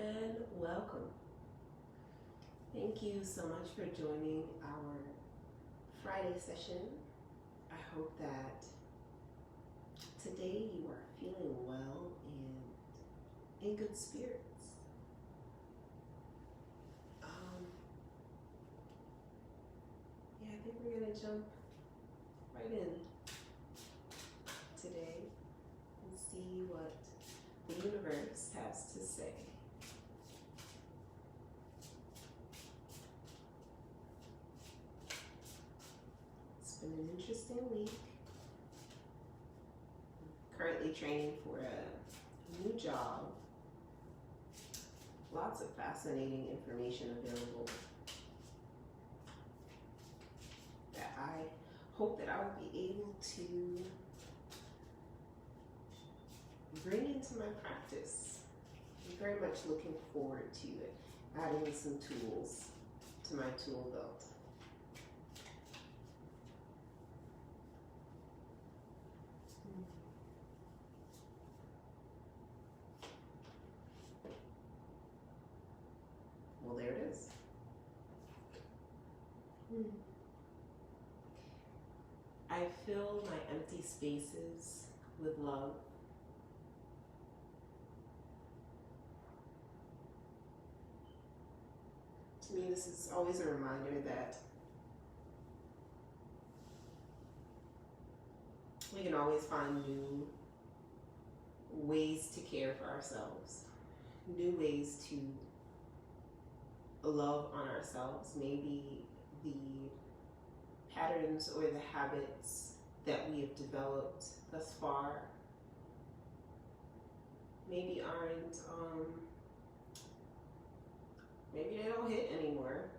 and welcome. Thank you so much for joining our Friday session. I hope that today you are feeling well and in good spirits. I think we're going to jump right in today and see what the universe has to say. It's been an interesting week. Currently training for a new job. Lots of fascinating information available that I hope that I will be able to bring into my practice. I'm very much looking forward to it, adding some tools to my tool belt. Well, there it is. I fill my empty spaces with love. To me, this is always a reminder that we can always find new ways to care for ourselves, new ways to love on ourselves. Maybe the patterns or the habits that we have developed thus far maybe aren't, maybe they don't hit anymore.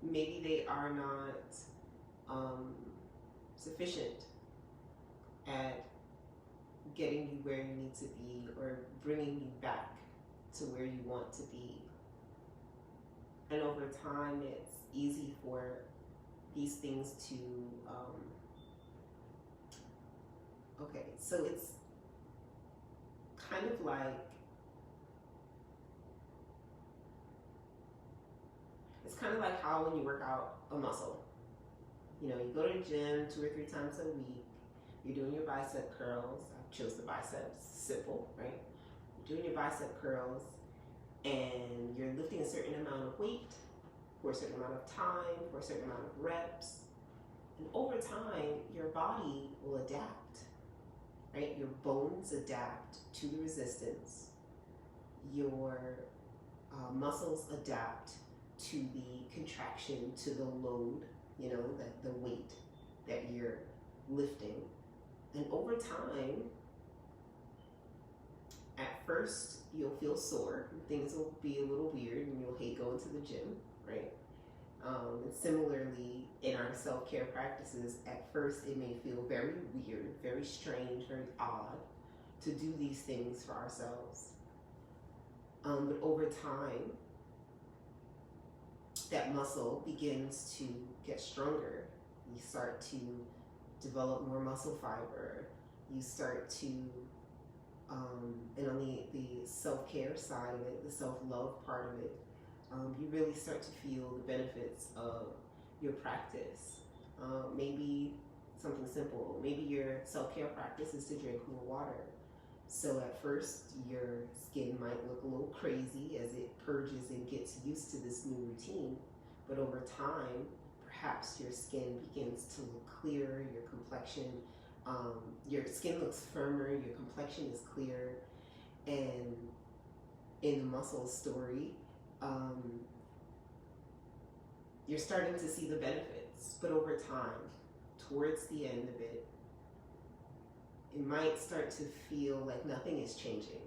Maybe they are not sufficient at getting you where you need to be or bringing you back to where you want to be. And over time, it's easy for these things to, okay, so it's kind of like, how when you work out a muscle. You know, you go to the gym 2 or 3 times a week, you're doing your bicep curls. I chose the biceps, simple, right? You're doing your bicep curls and you're lifting a certain amount of weight for a certain amount of time, for a certain amount of reps. And over time, your body will adapt, right? Your bones adapt to the resistance. Your muscles adapt to the contraction, to the load, you know, the weight that you're lifting. And over time, at first, you'll feel sore. Things will be a little weird and you'll hate going to the gym, right? And similarly, in our self-care practices, at first it may feel very weird, very strange, very odd to do these things for ourselves. But over time, that muscle begins to get stronger. You start to develop more muscle fiber. You start to, and on the self-care side of it, the self-love part of it, you really start to feel the benefits of your practice. Maybe something simple. Maybe your self-care practice is to drink more water. So at first, your skin might look a little crazy as it purges and gets used to this new routine. But over time, perhaps your skin begins to look clearer, your complexion, your skin looks firmer, your complexion is clearer. And in the muscle story, you're starting to see the benefits. But over time, towards the end of it, it might start to feel like nothing is changing.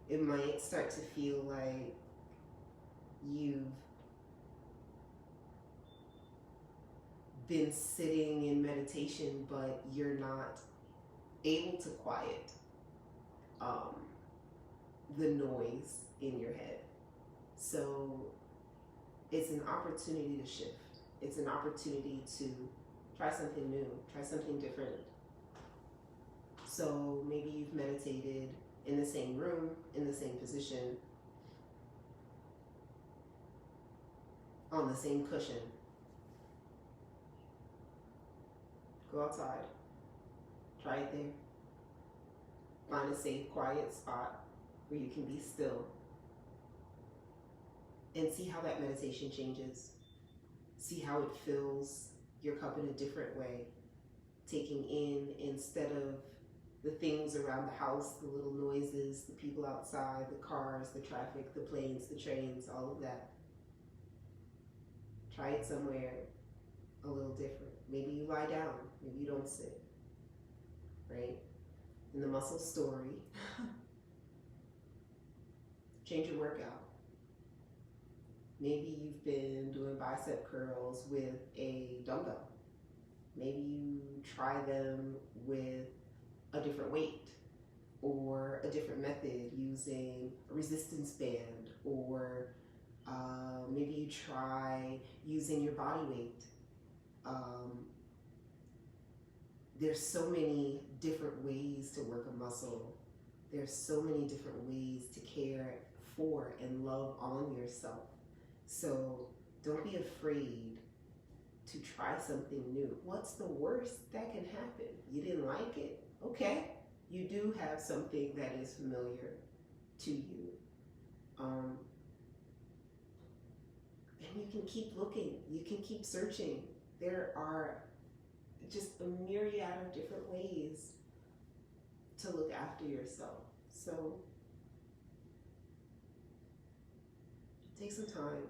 It might start to feel like you've been sitting in meditation, but you're not able to quiet the noise in your head. So it's an opportunity to shift. It's an opportunity to try something new, try something different. So maybe you've meditated in the same room, in the same position, on the same cushion. Go outside. Try it there. Find a safe, quiet spot where you can be still. And see how that meditation changes. See how it fills your cup in a different way. Taking in, instead of the things around the house, the little noises, the people outside, the cars, the traffic, the planes, the trains, all of that. Try it somewhere a little different. Maybe you lie down, maybe you don't sit, right? In the muscle story, change your workout. Maybe you've been doing bicep curls with a dumbbell. Maybe you try them with a different weight or a different method using a resistance band, or maybe you try using your body weight. There's so many different ways to work a muscle. There's so many different ways to care for and love on yourself. So don't be afraid to try something new. What's the worst that can happen? You didn't like it? Okay. You do have something that is familiar to you. And you can keep looking. You can keep searching. There are just a myriad of different ways to look after yourself. So take some time.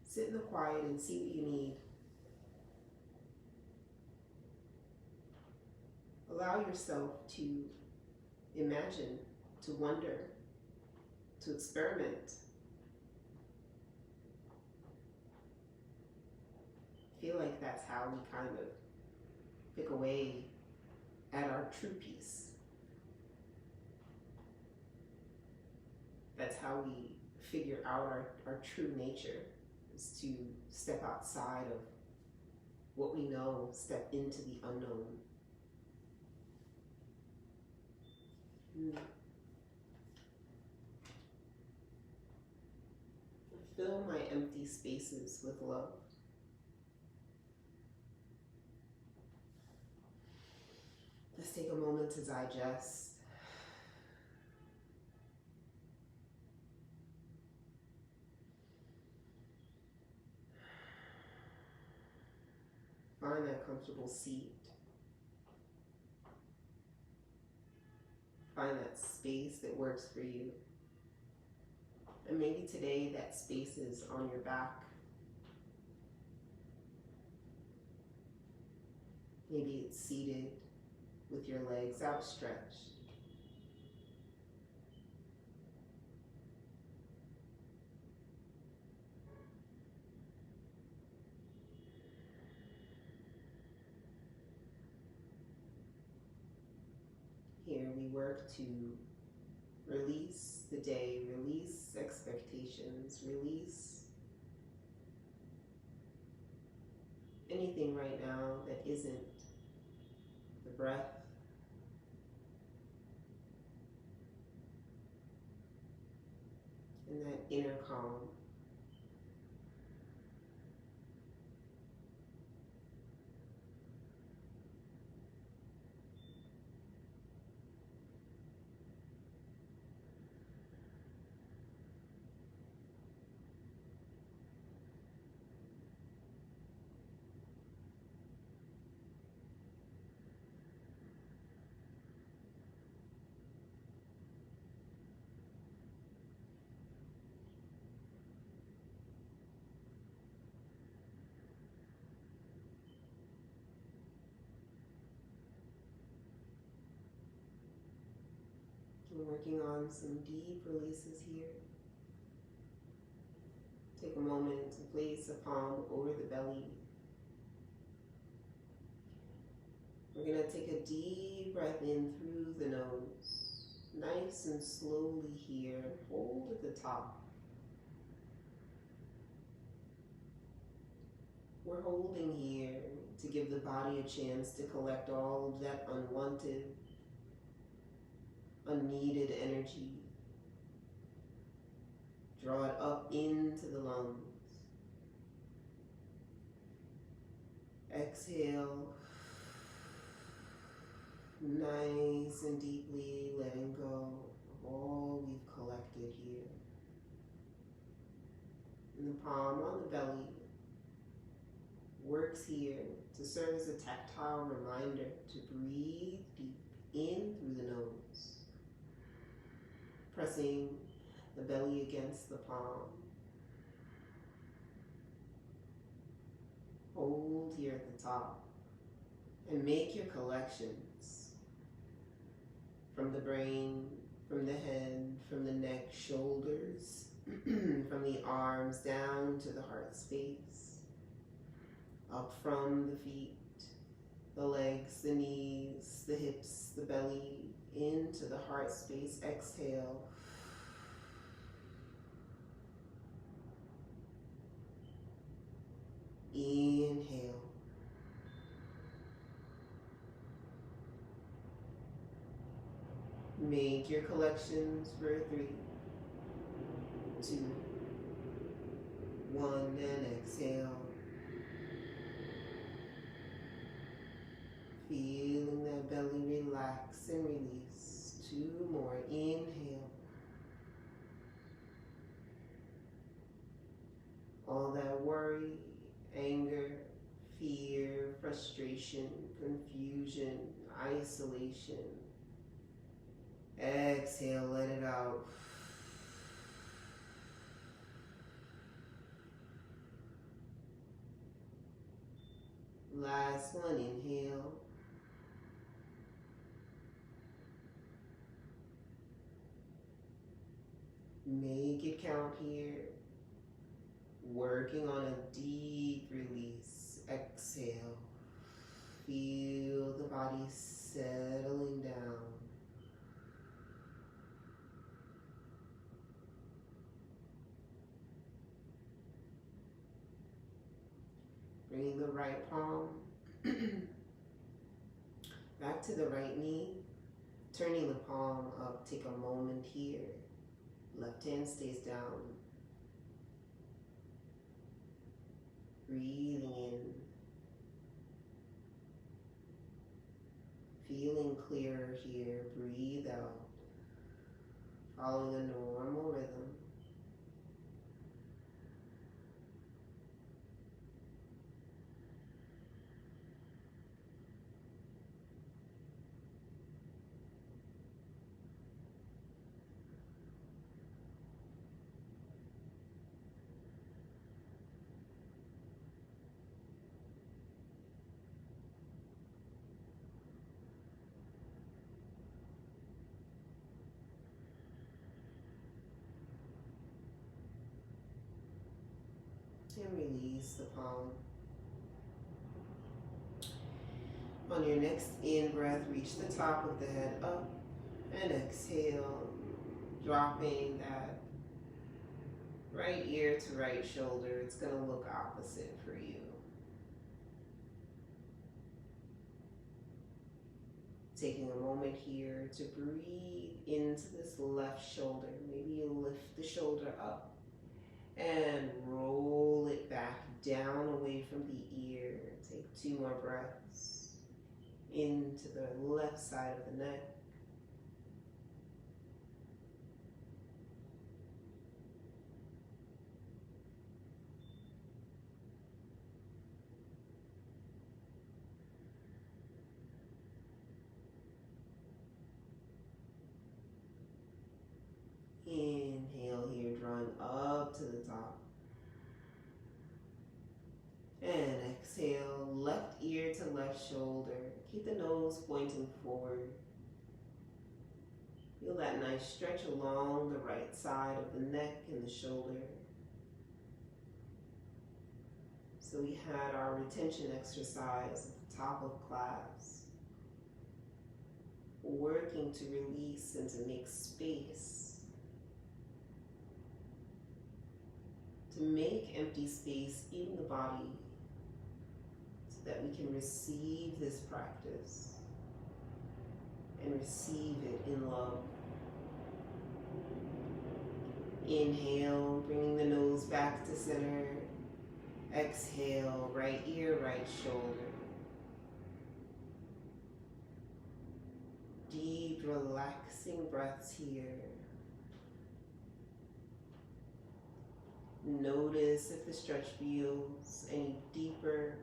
Sit in the quiet and see what you need. Allow yourself to imagine, to wonder, to experiment. I feel like that's how we kind of pick away at our true peace. That's how we figure out our true nature, is to step outside of what we know, step into the unknown. Fill my empty spaces with love. Let's take a moment to digest. Find that comfortable seat. Find that space that works for you. And maybe today that space is on your back. Maybe it's seated with your legs outstretched. Here we work to release the day, release expectations, release anything right now that isn't the breath, and that inner calm. We're working on some deep releases here. Take a moment to place a palm over the belly. We're going to take a deep breath in through the nose. Nice and slowly here. Hold at the top. We're holding here. to give the body a chance to collect all of that unwanted, unneeded energy. Draw it up into the lungs. Exhale, nice and deeply letting go of all we've collected here. And the palm on the belly works here to serve as a tactile reminder to breathe deep in through the nose, pressing the belly against the palm. Hold here at the top and make your collections from the brain, from the head, from the neck, shoulders, from the arms down to the heart space, up from the feet, the legs, the knees, the hips, the belly, into the heart space. Exhale. Inhale. Make your collections for 3, 2, 1, and exhale. Feeling that belly relax and release. 2 more. Inhale. All that worry, anger, fear, frustration, confusion, isolation. Exhale, let it out. Last one, inhale. Make it count here. Working on a deep release. Exhale. Feel the body settling down. Bringing the right palm back to the right knee. Turning the palm up. Take a moment here. Left hand stays down. Breathing in. Feeling clearer here. Breathe out. Following a normal rhythm. And release the palm. On your next in-breath, reach the top of the head up and exhale, dropping that right ear to right shoulder. It's going to look opposite for you. Taking a moment here to breathe into this left shoulder. Maybe you lift the shoulder up and roll it back down away from the ear. Take 2 more breaths into the left side of the neck. Inhale here, drawing up to the top. And exhale, left ear to left shoulder. Keep the nose pointing forward. Feel that nice stretch along the right side of the neck and the shoulder. So we had our retention exercise at the top of class. Working to release and to make space. To make empty space in the body so that we can receive this practice and receive it in love. Inhale, bringing the nose back to center. Exhale, right ear, right shoulder. Deep, relaxing breaths here. Notice if the stretch feels any deeper.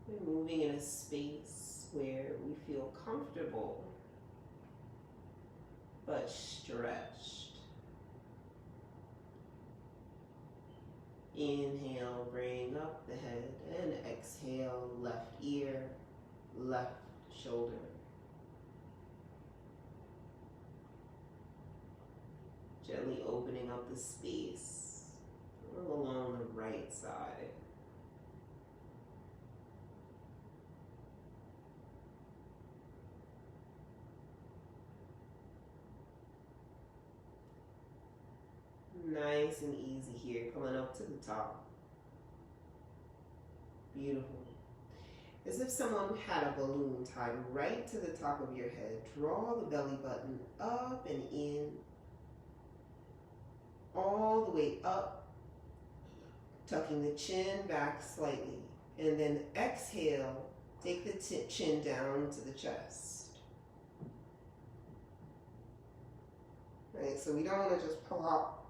We're moving in a space where we feel comfortable but stretched. Inhale, bring up the head, and exhale, left ear, left shoulder. Gently opening up the space along the right side. Nice and easy here, coming up to the top. Beautiful. As if someone had a balloon tied right to the top of your head. Draw the belly button up and in, all the way up, tucking the chin back slightly. And then exhale, take the chin down to the chest. Right, so we don't want to just pull out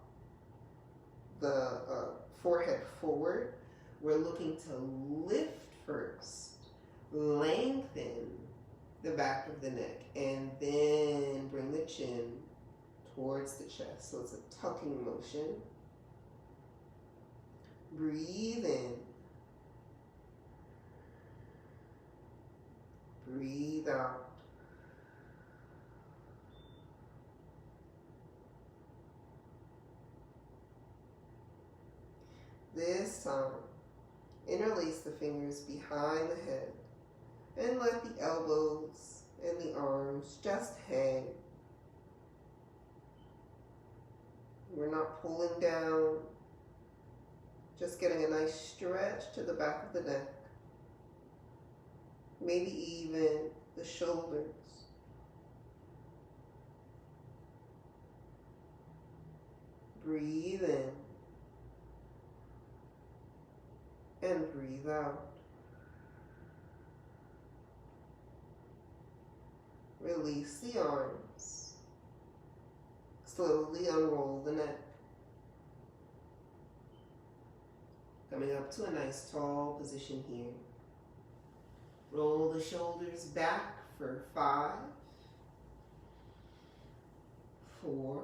the forehead forward. We're looking to lift first, lengthen the back of the neck, and then bring the chin towards the chest. So it's a tucking motion. Breathe in. Breathe out. This time, interlace the fingers behind the head and let the elbows and the arms just hang. We're not pulling down, just getting a nice stretch to the back of the neck, maybe even the shoulders. Breathe in. And breathe out. Release the arms. Slowly unroll the neck. Coming up to a nice tall position here. Roll the shoulders back for 5, 4,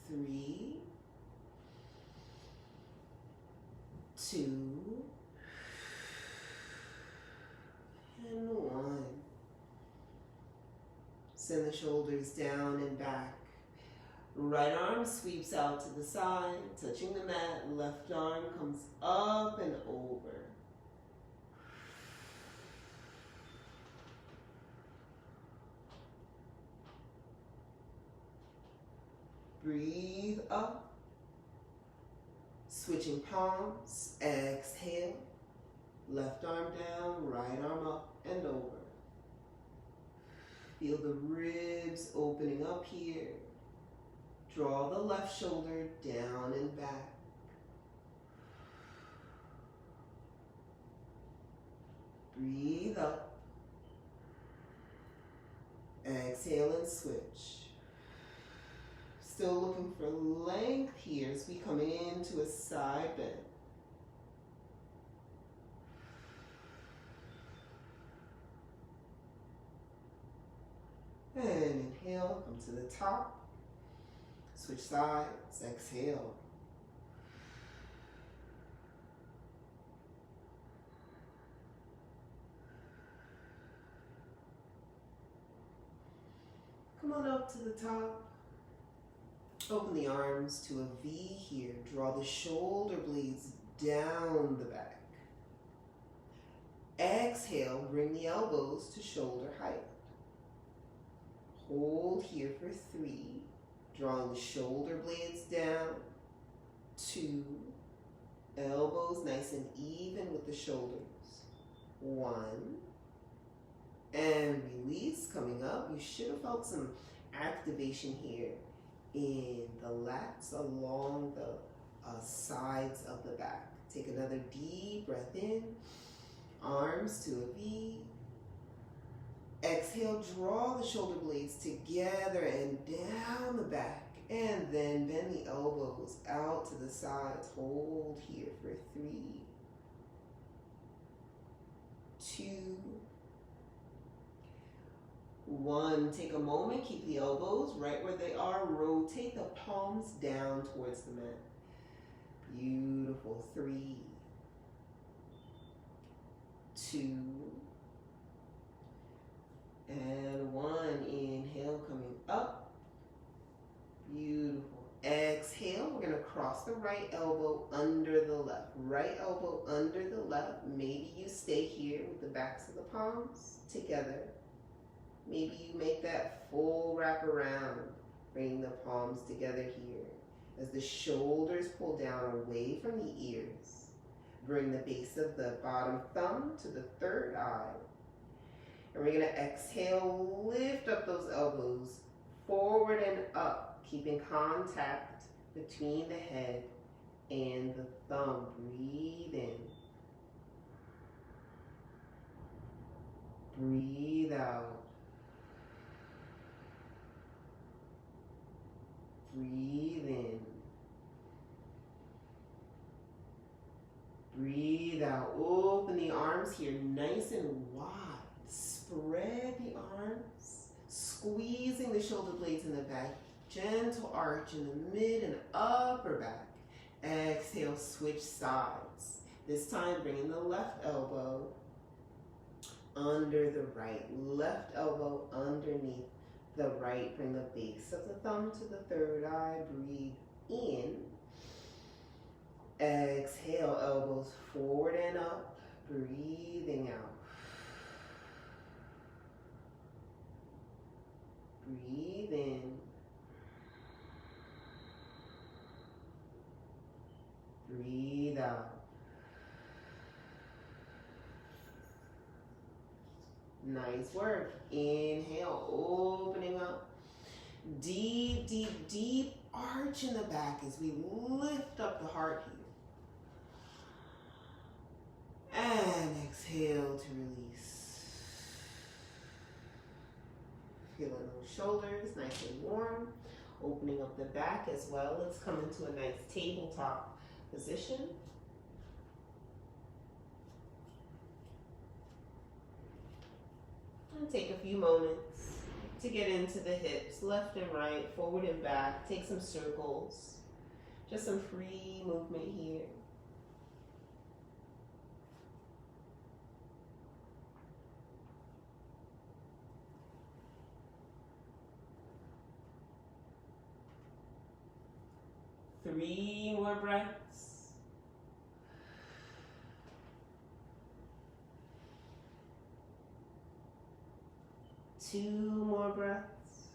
3, 2, and 1. Send the shoulders down and back. Right arm sweeps out to the side, touching the mat. Left arm comes up and over. Breathe up. Switching palms, exhale, left arm down, right arm up and over. Feel the ribs opening up here. Draw the left shoulder down and back. Breathe up. Exhale and switch. Still looking for length here as we come into a side bend. And inhale, come to the top. Switch sides, exhale. Come on up to the top. Open the arms to a V here. Draw the shoulder blades down the back. Exhale, bring the elbows to shoulder height. Hold here for 3. Drawing the shoulder blades down. 2, elbows nice and even with the shoulders. 1, and release, coming up. You should have felt some activation here in the lats along the sides of the back. Take another deep breath in, arms to a V. Exhale, draw the shoulder blades together and down the back. And then bend the elbows out to the sides. Hold here for 3, 2, 1. Take a moment, keep the elbows right where they are. Rotate the palms down towards the mat. Beautiful. 3, 2, and 1. Inhale, coming up. Beautiful. Exhale, we're going to cross the right elbow under the left. Right elbow under the left. Maybe you stay here with the backs of the palms together. Maybe you make that full wrap around, bringing the palms together here. As the shoulders pull down away from the ears, bring the base of the bottom thumb to the third eye. And we're going to exhale, lift up those elbows, forward and up, keeping contact between the head and the thumb. Breathe in. Breathe out. Breathe in. Breathe out. Open the arms here nice and wide. Spread the arms, squeezing the shoulder blades in the back. Gentle arch in the mid and upper back. Exhale, switch sides. This time, bring in the left elbow under the right. Left elbow underneath the right. Bring the base of the thumb to the third eye. Breathe in. Exhale, elbows forward and up. Breathing out. Breathe in. Breathe out. Nice work. Inhale, opening up. Deep, deep, deep arch in the back as we lift up the heart here. And exhale to release. Feeling those shoulders nice and warm. Opening up the back as well. Let's come into a nice tabletop position. And take a few moments to get into the hips, left and right, forward and back. Take some circles. Just some free movement here. Three more breaths. Two more breaths.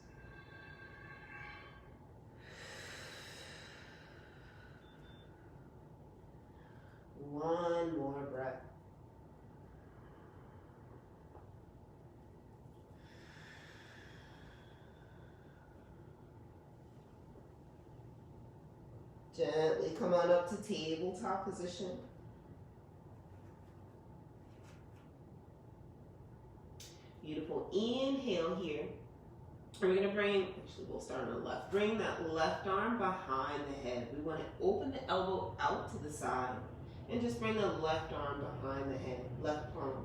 One more breath. Gently come on up to tabletop position. Beautiful. Inhale here. And we're going to bring, actually we'll start on the left. Bring that left arm behind the head. We want to open the elbow out to the side. And just bring the left arm behind the head, left palm.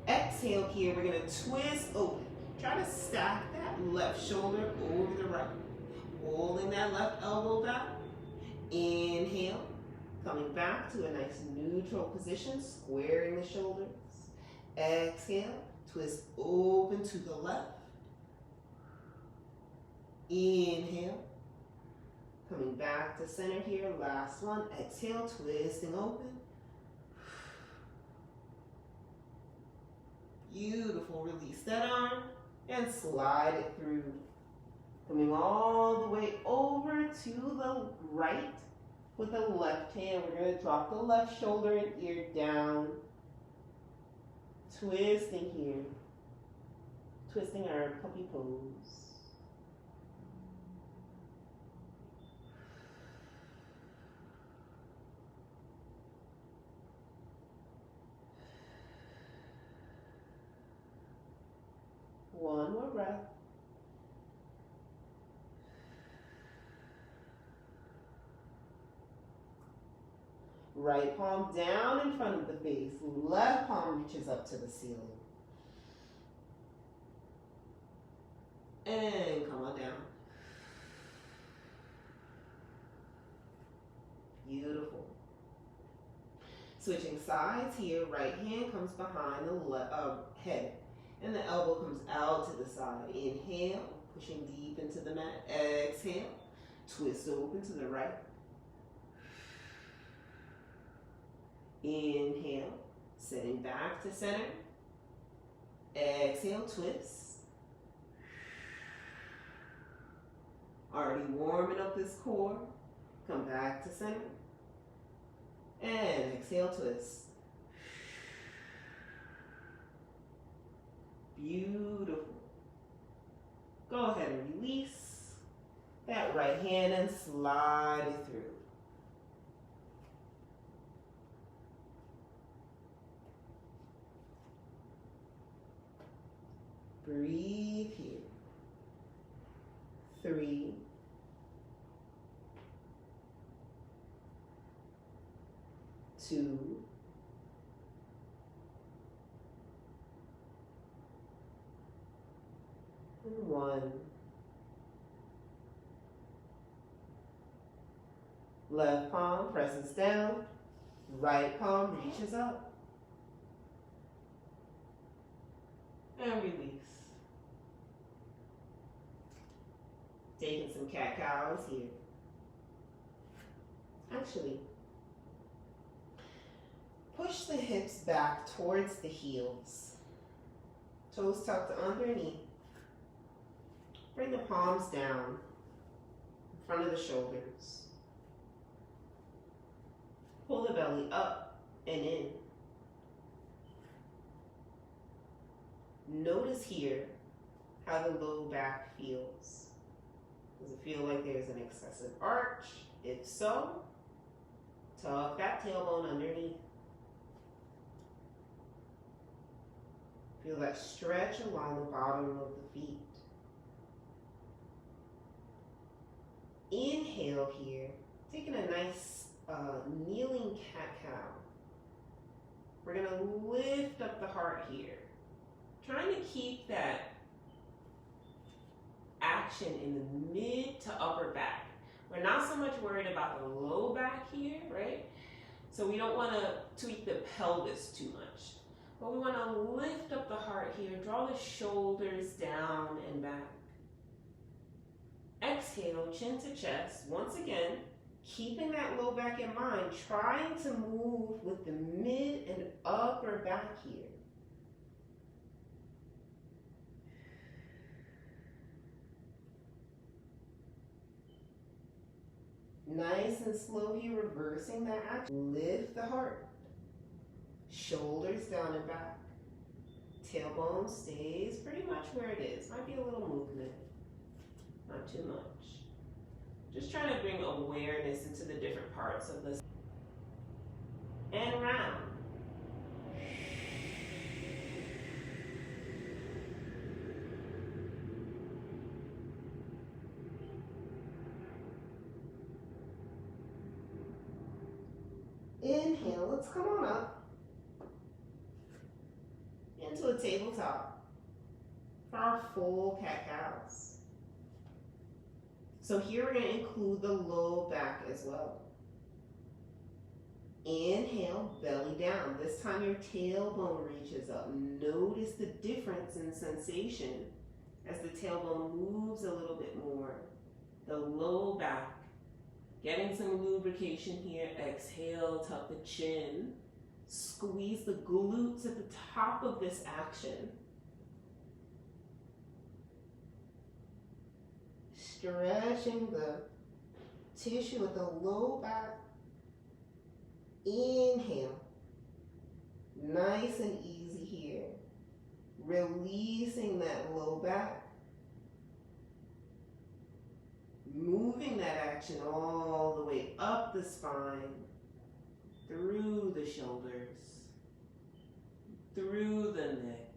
Exhale here, we're going to twist open. Try to stack that left shoulder over the right. Holding that left elbow back. Inhale, coming back to a nice neutral position, squaring the shoulders. Exhale, twist open to the left. Inhale, coming back to center here, last one. Exhale, twisting open. Beautiful, release that arm and slide it through. Coming all the way over to the right. With the left hand, we're going to drop the left shoulder and ear down. Twisting here. Twisting our puppy pose. One more breath. Right palm down in front of the face. Left palm reaches up to the ceiling. And come on down. Beautiful. Switching sides here. Right hand comes behind the head. And the elbow comes out to the side. Inhale, pushing deep into the mat. Exhale, twist open to the right. Inhale, sitting back to center. Exhale, twist. Already warming up this core. Come back to center. And exhale, twist. Beautiful. Go ahead and release that right hand and slide it through. Breathe here. 3, 2, 1. Left palm presses down, right palm reaches up. And release. Taking some cat-cows here. Actually, push the hips back towards the heels. Toes tucked underneath. Bring the palms down in front of the shoulders. Pull the belly up and in. Notice here how the low back feels. Does it feel like there's an excessive arch? If so, tuck that tailbone underneath. Feel that stretch along the bottom of the feet. Inhale here, taking a nice kneeling cat-cow. We're gonna lift up the heart here. Trying to keep that action in the mid to upper back. We're not so much worried about the low back here, right? So we don't wanna tweak the pelvis too much. But we wanna lift up the heart here, draw the shoulders down and back. Exhale, chin to chest. Once again, keeping that low back in mind, trying to move with the mid and upper back here. Nice and slow here, reversing that action. Lift the heart. Shoulders down and back. Tailbone stays pretty much where it is. Might be a little movement. Not too much. Just trying to bring awareness into the different parts of this. And round. Inhale, let's come on up into a tabletop for our full cat-cows. So here we're going to include the low back as well. Inhale, belly down. This time your tailbone reaches up. Notice the difference in sensation as the tailbone moves a little bit more. The low back. Getting some lubrication here. Exhale, tuck the chin. Squeeze the glutes at the top of this action. Stretching the tissue at the low back Inhale. Nice and easy here. Releasing that low back. Moving that action all the way up the spine, through the shoulders, through the neck.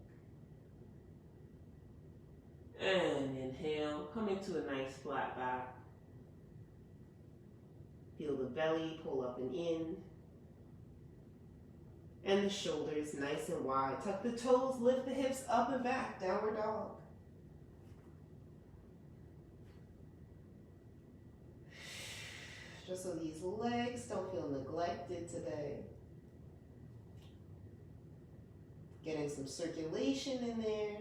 And inhale, coming to a nice flat back. Feel the belly pull up and in. And the shoulders nice and wide. Tuck the toes, lift the hips up and back, downward dog. Just so these legs don't feel neglected today. Getting some circulation in there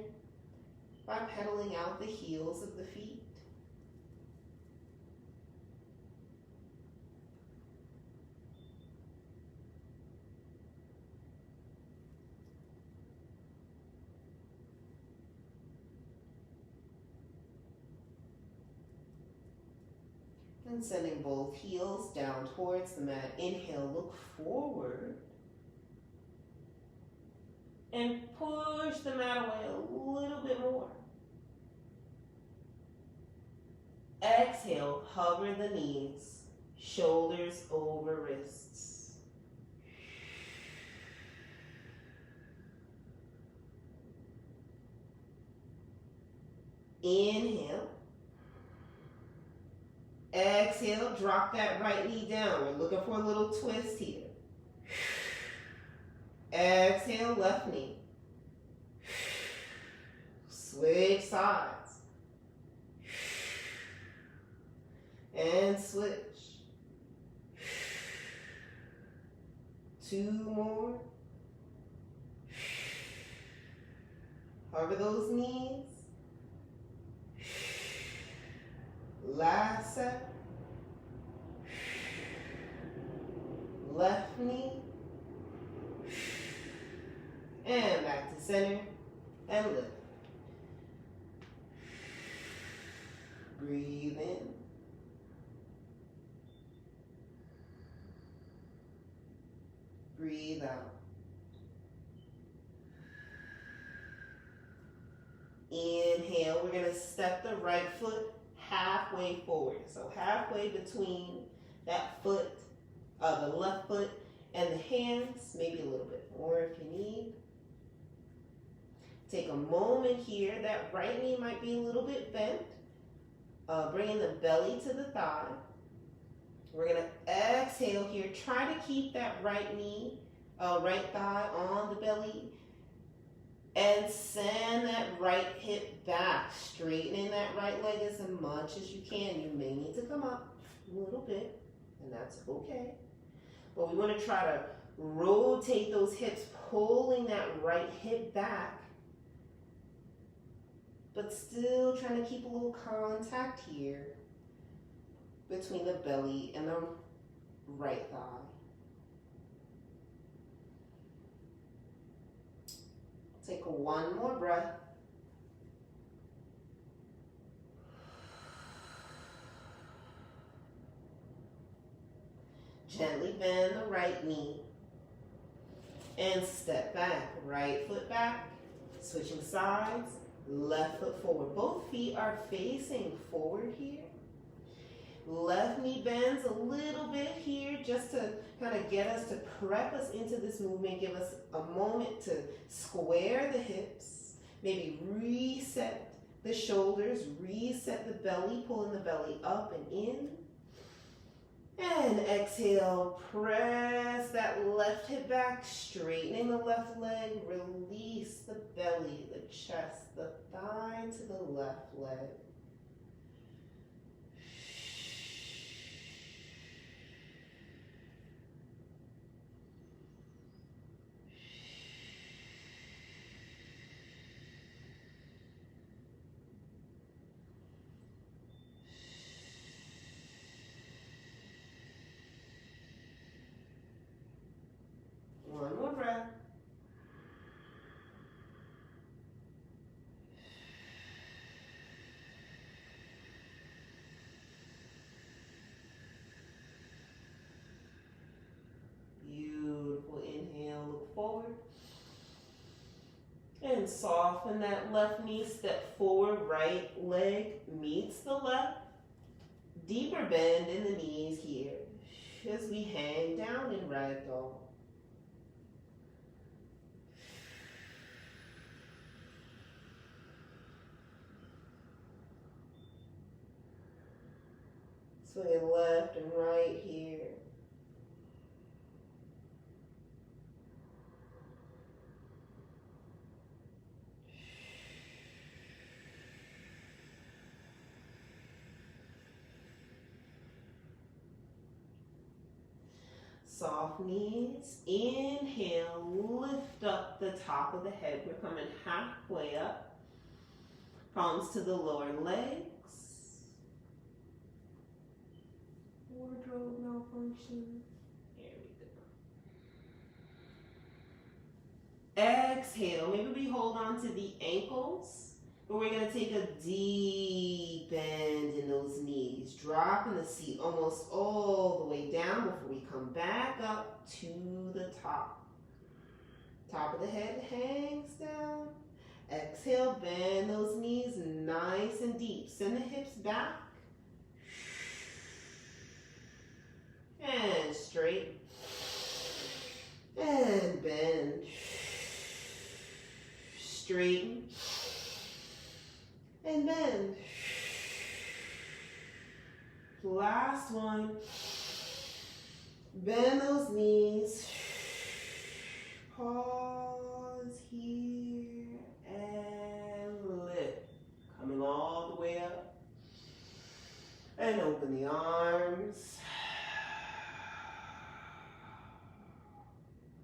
by pedaling out the heels of the feet. And sending both heels down towards the mat. Inhale, look forward. And push the mat away a little bit more. Exhale, hover the knees, shoulders over wrists. Inhale. Exhale, drop that right knee down. We're looking for a little twist here. Exhale, left knee. Switch sides. And switch. 2 more. Hover those knees. Last set. Left knee. And back to center and lift. Breathe in. Breathe out. Inhale, we're going to step the right foot halfway forward. So halfway between that foot, the left foot and the hands, maybe a little bit more if you need. Take a moment here. That right knee might be a little bit bent. Bringing the belly to the thigh. We're going to exhale here. Try to keep that right knee, right thigh on the belly. And send that right hip back. Straightening that right leg as much as you can. You may need to come up a little bit, and that's okay. But we want to try to rotate those hips, pulling that right hip back. But still trying to keep a little contact here between the belly and the right thigh. Take one more breath. Gently bend the right knee and step back. Right foot back, switching sides, left foot forward. Both feet are facing forward here. Left knee bends a little bit here just to kind of get us to prep us into this movement, give us a moment to square the hips, maybe reset the shoulders, reset the belly, pulling the belly up and in. And exhale, press that left hip back, straightening the left leg, release the belly, the chest, the thigh to the left leg. One more breath. soften that left knee, step forward, right leg meets the left. Deeper bend in the knees here as we hang down in ragdoll. Swing left and right here. Soft knees. Inhale, lift up the top of the head. We're coming halfway up. Palms to the lower legs. Wardrobe malfunction. Here we go. Exhale. Maybe we hold on to the ankles. But we're going to take a deep bend in those knees. Dropping the seat almost all the way down before we come back up to the top. Top of the head hangs down. Exhale, bend those knees nice and deep. Send the hips back. And straight. And bend. Straighten. And bend. Last one. Bend those knees. Pause here and lift. Coming all the way up. And open the arms.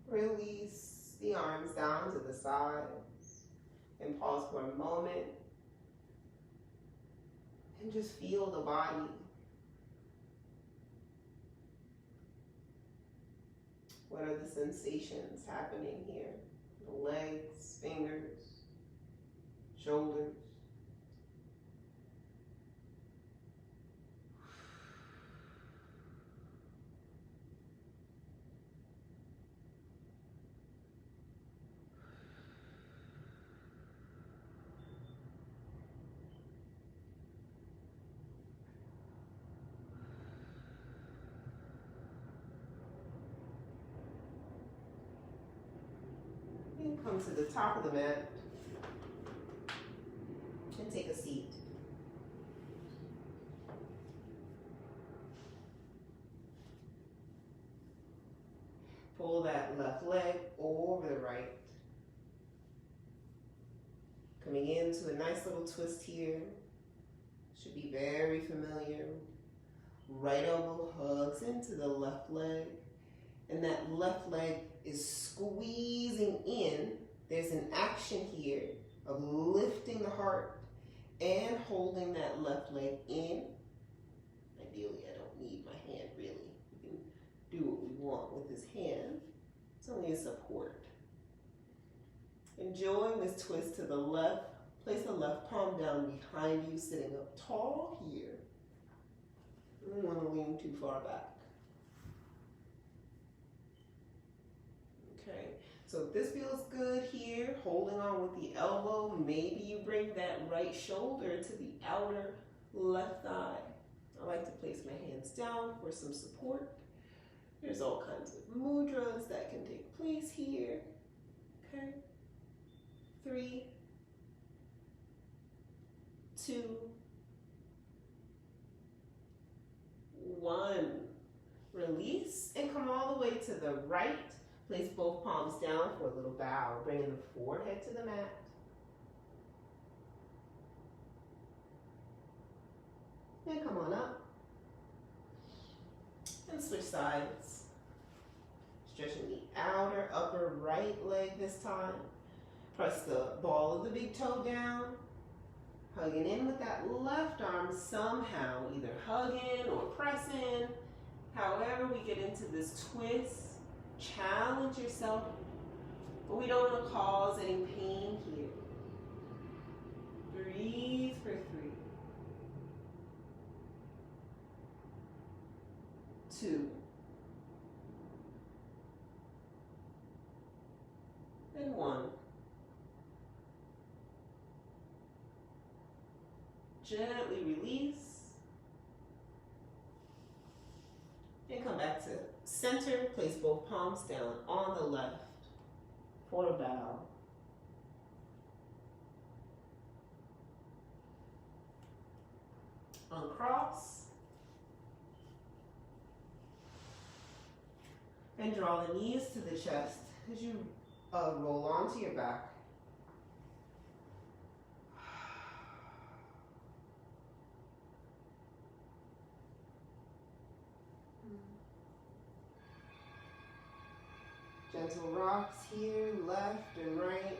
Release the arms down to the sides. And pause for a moment. And just feel the body. What are the sensations happening here? The legs, fingers, shoulders. Come to the top of the mat and take a seat. Pull that left leg over the right. Coming into a nice little twist here. Should be very familiar. Right elbow hugs into the left leg. And that left leg is squeezing in. There's an action here of lifting the heart and holding that left leg in. Ideally, I don't need my hand really. We can do what we want with this hand. It's only a support. Enjoying this twist to the left. Place the left palm down behind you, sitting up tall here. You don't want to lean too far back. Okay, so if this feels good here, holding on with the elbow, maybe you bring that right shoulder to the outer left thigh. I like to place my hands down for some support. There's all kinds of mudras that can take place here. Okay, 3, 2, 1. Release and come all the way to the right. Place both palms down for a little bow, bringing the forehead to the mat. And come on up. And switch sides. Stretching the outer upper right leg this time. Press the ball of the big toe down. Hugging in with that left arm somehow, either hugging or pressing. However we get into this twist. Challenge yourself, but we don't want to cause any pain here. Breathe for 3, 2, and 1. Gently release. And come back to center. Place both palms down on the left for a bow. Uncross. And draw the knees to the chest as you roll onto your back. Gentle rocks here, left and right.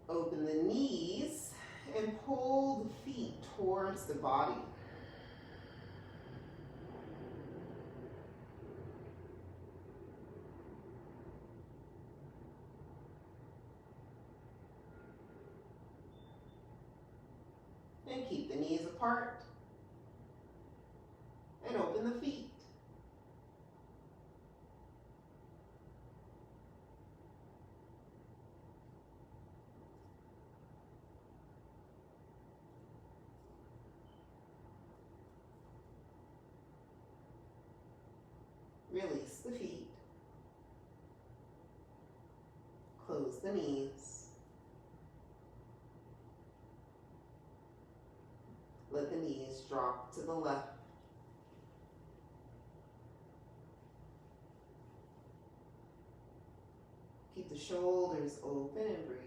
Open the knees and pull the feet towards the body. And keep the knees apart. And open the feet. Release the feet. Close the knees. Let the knees drop to the left. Keep the shoulders open and breathe.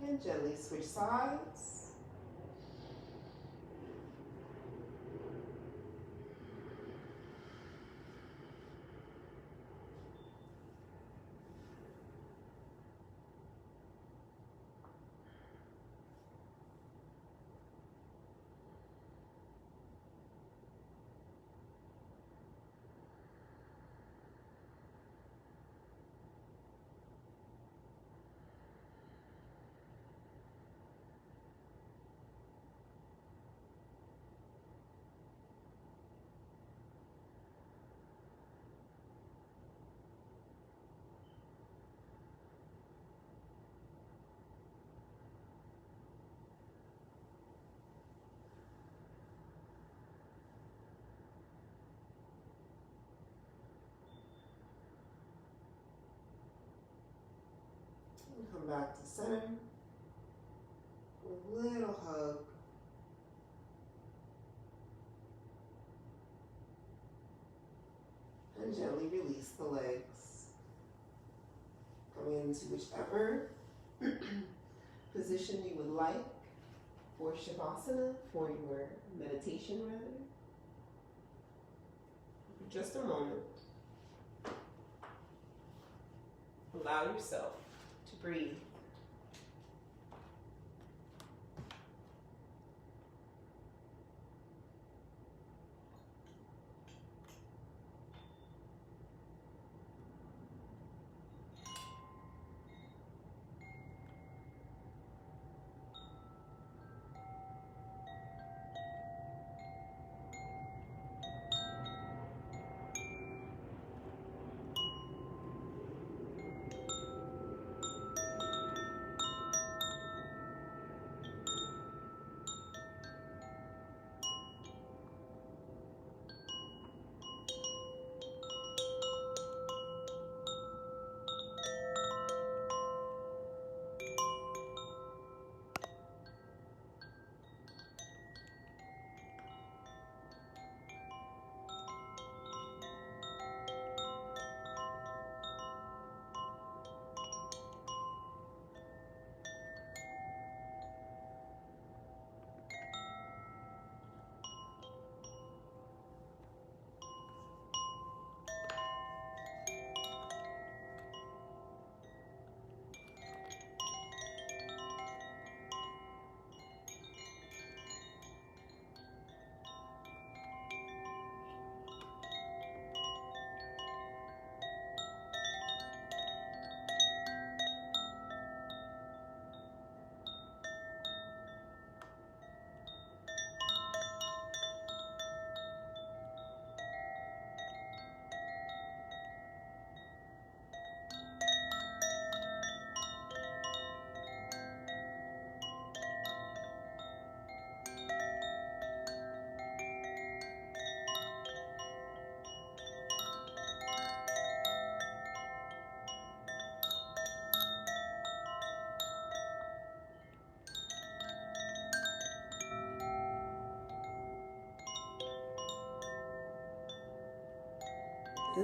And gently switch sides. And come back to center. A little hug. And gently release the legs. Coming into whichever position you would like for Shavasana, for your meditation rather. For just a moment. Allow yourself to breathe.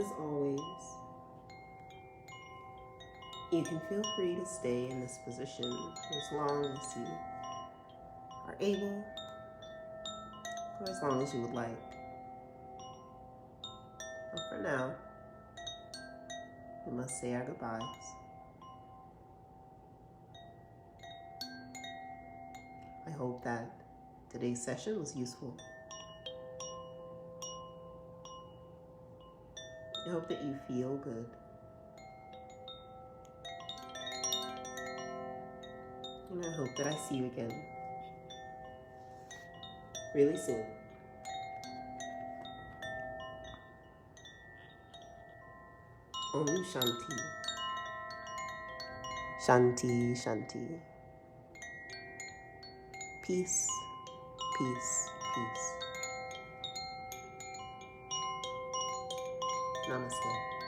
as always, you can feel free to stay in this position for as long as you are able, or as long as you would like. But for now, we must say our goodbyes. I hope that today's session was useful. I hope that you feel good. And I hope that I see you again really soon. Om Shanti. Shanti, Shanti. Peace, peace, peace. Namaste.